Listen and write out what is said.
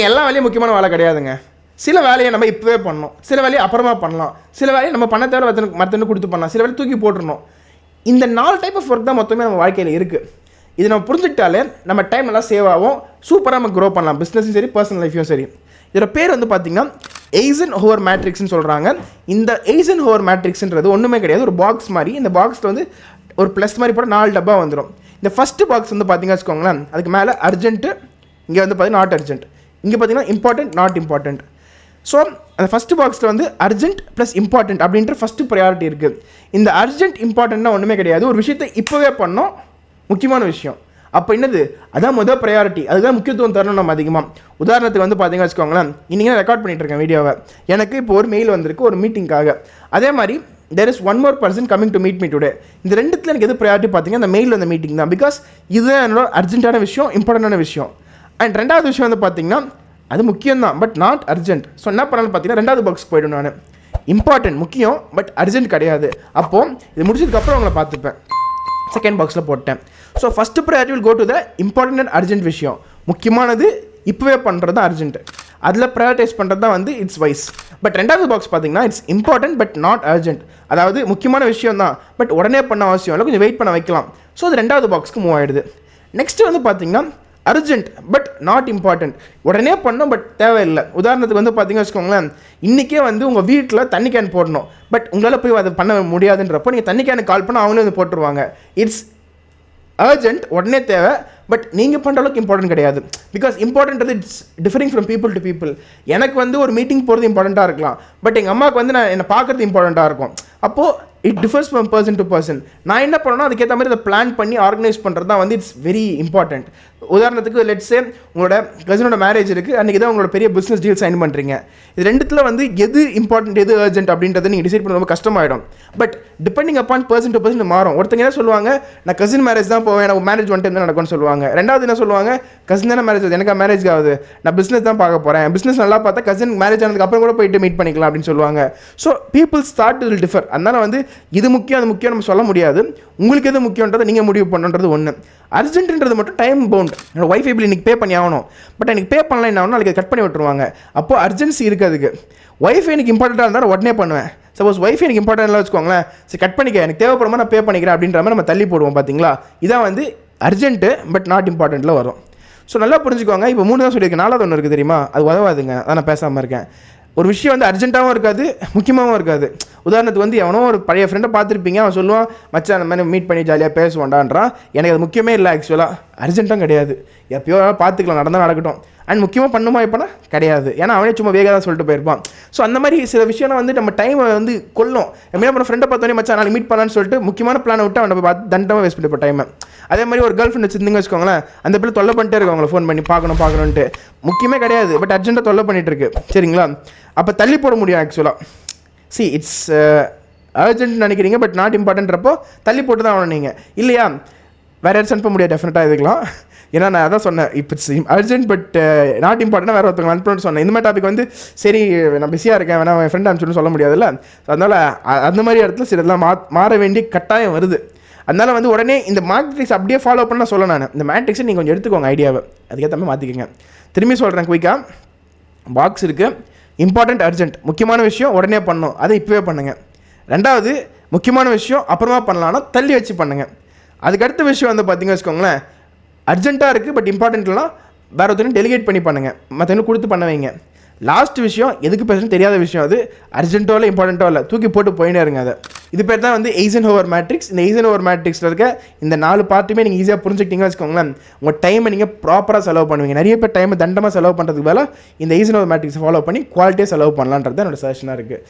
எல்லா வேலையும் முக்கியமான வேலை கிடையாதுங்க. சில வேலையை நம்ம இப்போவே பண்ணணும், சில வேலையை அப்புறமா பண்ணலாம், சில வேலையை நம்ம பண்ண தேவை மற்றவங்க கொடுத்து பண்ணலாம், சில வேலையை தூக்கி போட்டுடணும். இந்த 4 டைப் ஆஃப் ஒர்க் தான் மொத்தமே நம்ம வாழ்க்கையில் இருக்குது. இது நம்ம புரிஞ்சுக்கிட்டாலே நம்ம டைம் எல்லாம் சேவ் ஆகும், சூப்பராக நம்ம க்ரோ பண்ணலாம், பிஸ்னஸும் சரி பர்சனல் லைஃபையும் சரி. இதோட பேர் வந்து பார்த்திங்கன்னா எய்சன்ஹோவர் மேட்ரிக்ஸ்னு சொல்கிறாங்க. இந்த எய்சன்ஹோவர் மேட்ரிக்ஸ்ன்றது ஒன்றுமே கிடையாது, ஒரு பாக்ஸ் மாதிரி. இந்த பாக்ஸில் வந்து ஒரு ப்ளஸ் மாதிரி போட 4 டப்பா வந்துடும். இந்த ஃபஸ்ட்டு பாக்ஸ் வந்து பார்த்திங்கன்னா வச்சுக்கோங்களேன், அதுக்கு மேலே அர்ஜென்ட்டு, இங்கே வந்து பார்த்திங்கன்னா நாட் அர்ஜென்ட், இங்கே பார்த்திங்கன்னா இம்பார்ட்டன்ட் நாட் இம்பார்ட்டன்ட். ஸோ அந்த ஃபஸ்ட்டு பாக்ஸில் வந்து அர்ஜென்ட் ப்ளஸ் இம்பார்ட்டன்ட் அப்படின்ற ஃபஸ்ட்டு ப்ரையாரிட்டி இருக்குது. இந்த அர்ஜென்ட் இம்பார்ட்டன்ட்னா ஒன்றுமே கிடையாது, ஒரு விஷயத்தை இப்போவே பண்ணோம், முக்கியமான விஷயம். அப்போ என்னது, அதான் முதல் ப்ரையாரிட்டி, அதுதான் முக்கியத்துவம் தரணும் நம்ம அதிகமாக. உதாரணத்துக்கு வந்து பார்த்தீங்கன்னா வச்சுக்கோங்களேன், இன்றைக்கி நான் ரெக்கார்ட் பண்ணிகிட்டு இருக்கேன் வீடியோவை, எனக்கு இப்போ ஒரு மெயில் வந்திருக்கு ஒரு மீட்டிங்காக. அதே மாதிரி there is one more person coming to meet me today. இந்த ரெண்டுத்தில் எனக்கு எது ப்ரையாரிட்டி பார்த்தீங்கன்னா அந்த மெயில் அந்த மீட்டிங் தான். பிகாஸ் இதுதான் என்னோட அர்ஜென்ட்டான விஷயம், இம்பார்ட்டண்டான விஷயம். அண்ட் ரெண்டாவது விஷயம் வந்து பார்த்தீங்கன்னா அது முக்கியம் தான், பட் நாட் அர்ஜென்ட். ஸோ என்ன பண்ணாலும் பார்த்தீங்கன்னா ரெண்டாவது பாக்ஸ் போய்டும். நான் இம்பார்ட்டன்ட் முக்கியம், பட் அர்ஜென்ட் கிடையாது. அப்போது இது முடிச்சதுக்கப்புறம் உங்களை பார்த்துப்பேன், செகண்ட் பாக்ஸில் போட்டேன். So first priority will go to the important and urgent விஷயம். முக்கியமானது இப்போவே பண்ணுறது தான் அர்ஜென்ட், அதில் ப்ரையாரிட்டைஸ் பண்ணுறது தான் வந்து இட்ஸ் வைஸ். பட் ரெண்டாவது பாக்ஸ் பார்த்தீங்கன்னா it's important but not urgent, அதாவது முக்கியமான விஷயம் தான், பட் உடனே பண்ண அவசியம் இல்லை, கொஞ்சம் வெயிட் பண்ண வைக்கலாம். ஸோ அது ரெண்டாவது பாக்ஸ்க்கு மூவ் ஆகிடுது. நெக்ஸ்ட்டு வந்து பார்த்தீங்கன்னா அர்ஜென்ட் பட் நாட் இம்பார்ட்டன்ட், உடனே பண்ணோம் பட் தேவையில்லை. உதாரணத்துக்கு வந்து பார்த்தீங்கன்னா வச்சுக்கோங்களேன், இன்றைக்கே வந்து உங்கள் வீட்டில் தண்ணி கேன் போடணும், பட் உங்களால் போய் அதை பண்ண முடியாதுன்றப்போ நீங்கள் தண்ணி கேனுக்கு கால் பண்ணால் அவங்களே வந்து போட்டுருவாங்க. இட்ஸ் அர்ஜென்ட், உடனே தேவை, பட் நீங்கள் பண்ணுற அளவுக்கு இம்பார்ட்டன்ட் கிடையாது. Because important it's differing from people to people. எனக்கு வந்து ஒரு மீட்டிங் போகிறது இம்பார்ட்டண்ட்டாக இருக்கலாம், பட் எங்கள் அம்மாவுக்கு வந்து நான் என்னை பார்க்குறது இம்பார்ட்டண்ட்டாக இருக்கும். அப்போது it differs from person to person. நான் என்ன பண்ணணும், அதுக்கேற்ற மாதிரி அதை பிளான் பண்ணி ஆர்கனைஸ் பண்ணுறது தான் வந்து இட்ஸ் வெரி இம்பார்ட்டன்ட். உதாரணத்துக்கு லெட்ஸே உங்களோட கசினோட மேரேஜ் இருக்குது, அன்றைக்கி தான் உங்களோட பெரிய பிஸ்னஸ் டீல் சைன் பண்ணுறீங்க. இது ரெண்டுத்தில் வந்து எது இம்பார்ட்டன்ட் எது அர்ஜென்ட் அப்படின்றத நீங்கள் டிசைட் பண்ண ரொம்ப கஷ்டமாயிடும். But depending upon person to person மாறும். ஒருத்தங்க என்ன சொல்லுவாங்க, நான் கசின் மேரேஜ் தான் போவேன், எனக்கு மேரேஜ் ஒன் டைம் தான் நடக்கும்னு சொல்லுவாங்க. ரெண்டாவது என்ன சொல்லுவாங்க, கசின் தானே மேரேஜ் ஆகுது, எனக்கு மேரேஜ் ஆகுது, நான் பிஸ்னஸ் தான் பார்க்க போகிறேன், பிஸ்னஸ் நல்லா பார்த்தா கசின் மேரேஜ் ஆனதுக்கு அப்புறம் கூட போயிட்டு மீட் பண்ணிக்கலாம் அப்படின்னு சொல்லுவாங்க. So people's thought will differ. அதனால் வந்து இது முக்கியம் அது முக்கியம் நம்ம சொல்ல முடியாது. உங்களுக்கு எது முக்கியன்றதை நீங்கள் முடிவு பண்ணுன்றது ஒன்று. அர்ஜென்ட்ன்றது மட்டும் டைம் பவுண்ட். என்னோட ஒய்ஃபை பில் இன்றைக்கி பே பண்ணி ஆகணும், பட் எனக்கு பே பண்ணலாம் என்ன ஆகணும், நாளைக்கு கட் பண்ணி விட்டுருவாங்க. அப்போது அர்ஜென்சி இருக்குது அதுக்கு. ஒய்ஃபை எனக்கு இம்பார்ட்டண்ட்டாக இருந்தால் உடனே பண்ணுவேன். சப்போஸ் ஒய்ஃபை எனக்கு இம்பார்ட்டன்ட்லாம் வச்சுக்கோங்களேன், சரி கட் பண்ணிக்க, எனக்கு தேவைப்படுமா நான் பே பண்ணிக்கிறேன் அப்படின்ற மாதிரி நம்ம தள்ளி போடுவோம். பார்த்தீங்களா, இதான் வந்து அர்ஜென்ட்டு பட் நாட் இம்பார்ட்டண்ட்டில் வரும். ஸோ நல்லா புரிஞ்சுக்கோங்க. இப்போ 3 தான் சொல்லியிருக்கேன், 4வது ஒன்று இருக்குது தெரியுமா, அது உதவாதுங்க. அதான் நான் பேசாமல் இருக்கேன். ஒரு விஷயம் வந்து அர்ஜென்ட்டாகவும் இருக்காது, முக்கியமாகவும் இருக்காது. உதாரணத்துக்கு வந்து எவனோ ஒரு பழைய ஃப்ரெண்டை பார்த்துருப்பீங்க, அவன் சொல்லுவான் மச்சான் அந்த மாதிரி மீட் பண்ணி ஜாலியாக பேசுவான்டான்றான். எனக்கு அது முக்கியமே இல்லை, ஆக்சுவலாக அர்ஜென்ட்டும் கிடையாது, எப்பயோ பார்த்துக்கலாம், நடந்தால் நடக்கட்டும். அண்ட் முக்கியமாக பண்ணுமா இப்போனா கிடையாது, ஏன்னா அவனே சும்மா வேக தான் சொல்லிட்டு போயிருப்பான். ஸோ அந்த மாதிரி சில விஷயம்லாம் வந்து நம்ம டைமை வந்து கொல்லும். என்ன பண்ண ஃப்ரெண்டை பார்த்தோன்னே மச்சான் நாளைக்கு மீட் பண்ணலான்னு சொல்லிட்டு முக்கியமான பிளானை விட்டு அவனை பார்த்து தண்டமாக வேஸ்ட் பண்ணிப்போம் டைமை. அதே மாதிரி ஒரு கேர்ள் ஃப்ரெண்ட் வச்சுருந்தீங்க வச்சுக்கோங்களேன், அந்த பிள்ளை தொல்லை பண்ணிட்டே இருக்கு அவங்களை ஃபோன் பண்ணி பார்க்கணுன்ட்டு, முக்கியமே கிடையாது பட் அர்ஜென்ட்டாக தொல்லை பண்ணிகிட்டு இருக்கு, சரிங்களா. அப்போ தள்ளி போட முடியும் ஆக்சுவலாக. சி இட்ஸ் அர்ஜென்ட் நினைக்கிறீங்க பட் நாட் இம்பார்ட்டன்றப்போ தள்ளி போட்டு தான் ஆகணும் நீங்கள், இல்லையா வேறு யாரும் அனுப்ப முடியாது டெஃபினட்டாக இதுக்கலாம். ஏன்னா நான் அதான் சொன்னேன், இப்போ it's urgent but not important வேறு ஒருத்தவங்க அனுப்பணும்னு சொன்னேன். இந்த மாதிரி டாபிக் வந்து சரி நான் பிஸியாக இருக்கேன் வேணா என் ஃப்ரெண்ட் அனுப்பிச்சுன்னு சொல்ல முடியாதுல்ல. அதனால் அந்த மாதிரி இடத்துல சில இதெல்லாம் மாற வேண்டிய கட்டாயம் வருது. அதனால் வந்து உடனே இந்த மேட்ரிக்ஸ் அப்படியே ஃபாலோ பண்ண சொல்ல நான் இந்த மேட்ரிக்ஸை நீங்கள் கொஞ்சம் எடுத்துக்கோங்க ஐடியாவை, அதுக்கேற்ற மாதிரி மாற்றிக்கோங்க. திரும்பி சொல்கிறேன் குயிக்காக, பாக்ஸ் இருக்குது, இம்பார்ட்டன்ட் அர்ஜென்ட், முக்கியமான விஷயம் உடனே பண்ணணும், அதை இப்போவே பண்ணுங்கள். ரெண்டாவது முக்கியமான விஷயம் அப்புறமா பண்ணலான்னா தள்ளி வச்சு பண்ணுங்கள். அதுக்கடுத்த விஷயம் வந்து பார்த்தீங்கன்னு வச்சுக்கோங்களேன், அர்ஜென்ட்டாக இருக்குது பட் இம்பார்ட்டன்ட்லாம் வேறு ஒருத்தரும் டெலிகேட் பண்ணி பண்ணுங்கள், மற்றவங்களுக்கு கொடுத்து பண்ண வைங்க. லாஸ்ட் விஷயம் எதுக்கு பேசணும் தெரியாத விஷயம், அது அர்ஜென்ட்டோ இல்லை இம்பார்ட்டண்ட்டோ இல்லை, தூக்கி போட்டு போயினே இருங்க. அதை இது பேர் தான் வந்து எய்சன்ஹோவர் மேட்ரிக்ஸ். இந்த எய்சன்ஹோவர் மேட்ரிக்ஸில் இருக்க இந்த 4 பார்ட்டுமே நீங்கள் ஈஸியாக புரிஞ்சுக்கிட்டீங்கன்னு வச்சுக்கோங்களேன், உங்கள் டைமை நீங்கள் ப்ராப்பராக செலவு பண்ணுவீங்க. நிறைய பேர் டைமை தண்டமாக செலவு பண்ணுறதுக்கு பதிலாக இந்த எய்சன்ஹோவர் மேட்ரிக்ஸை ஃபாலோ பண்ணி குவாலிட்டியாக செலவு பண்ணலான்றது என்னோட சஜஷனாக இருக்குது.